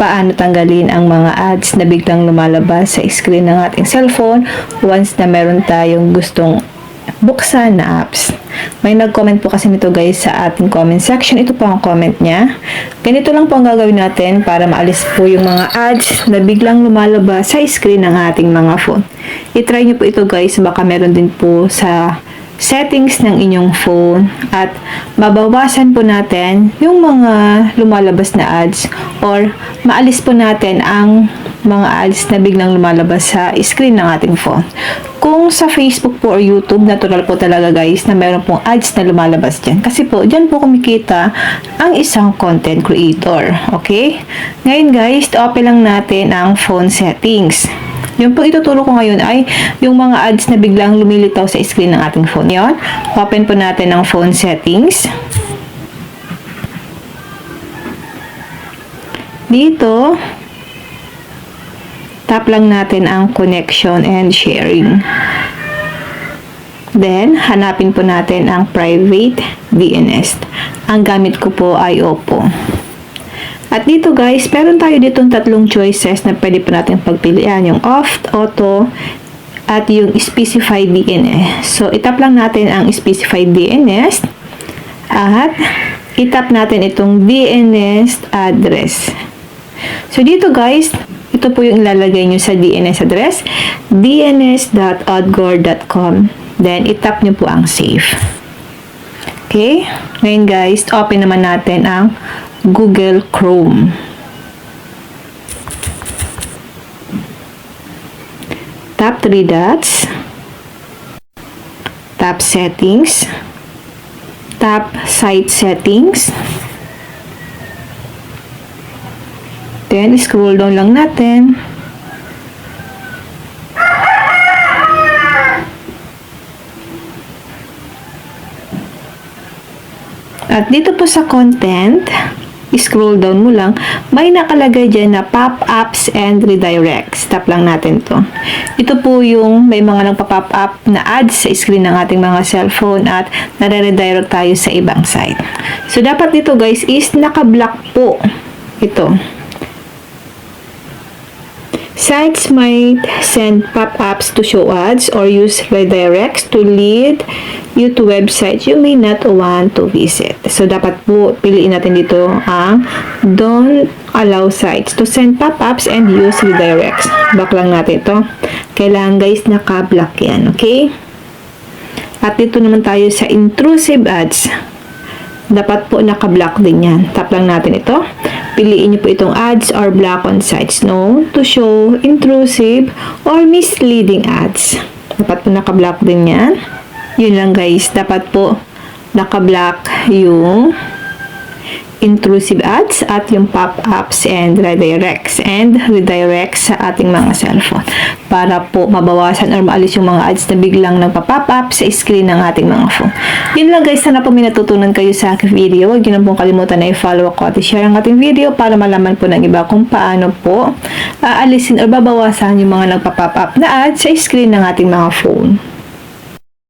paano tanggalin ang mga ads na biglang lumalabas sa screen ng ating cellphone once na meron tayong gustong buksan na apps. May nag-comment po kasi nito guys sa ating comment section. Ito po ang comment niya. Ganito lang po ang gagawin natin para maalis po yung mga ads na biglang lumalabas sa screen ng ating mga phone. I-try nyo po ito guys. Baka meron din po sa settings ng inyong phone at mabawasan po natin yung mga lumalabas na ads or maalis po natin ang mga ads na biglang lumalabas sa screen ng ating phone. Kung sa Facebook po or YouTube, natural po talaga guys na meron pong ads na lumalabas dyan. Kasi po, dyan po kumikita ang isang content creator. Okay? Ngayon guys, open lang natin ang phone settings. Yung po ituturo ko ngayon ay yung mga ads na biglang lumilitaw sa screen ng ating phone. Yon. Open po natin ang phone settings. Dito, tap lang natin ang connection and sharing. Then, hanapin po natin ang private DNS. Ang gamit ko po ay Oppo. At dito guys, meron tayo ditong tatlong choices na pwede po natin pagpilian. Yung off, auto, at yung specified DNS. So, itap lang natin ang specified DNS at itap natin itong DNS address. So, dito guys, ito po yung ilalagay nyo sa DNS address, dns.adgor.com. Then, itap nyo po ang save. Okay? Ngayon guys, open naman natin ang Google Chrome. Tap 3 dots. Tap Settings. Tap Site Settings. Then, scroll down lang natin. At dito po sa content, scroll down mo lang, may nakalagay dyan na pop-ups and redirects. Tap lang natin to. Ito po yung may mga nagpa-pop up na ads sa screen ng ating mga cellphone at nare-redirect tayo sa ibang site. So, dapat dito guys is naka-block po ito. Sites might send pop-ups to show ads or use redirects to lead you to websites you may not want to visit. So, dapat po piliin natin dito ang don't allow sites to send pop-ups and use redirects. Back lang natin ito. Kailangan guys naka-block yan. Okay? At dito naman tayo sa intrusive ads. Dapat po naka-block din yan. Tap lang natin ito. Piliin niyo po itong ads or block on sites known to show intrusive or misleading ads. Dapat po naka-block din yan. Yun lang guys. Dapat po naka-block yung intrusive ads at yung pop-ups and redirects sa ating mga cellphone para po mabawasan or maalis yung mga ads na biglang nagpa-pop up sa screen ng ating mga phone. Yun lang guys, sana po may natutunan kayo sa aking video. Huwag nyo na pong kalimutan na i-follow ako at i-share ang ating video para malaman po ng iba kung paano po aalisin or babawasan yung mga nagpa-pop up na ads sa screen ng ating mga phone.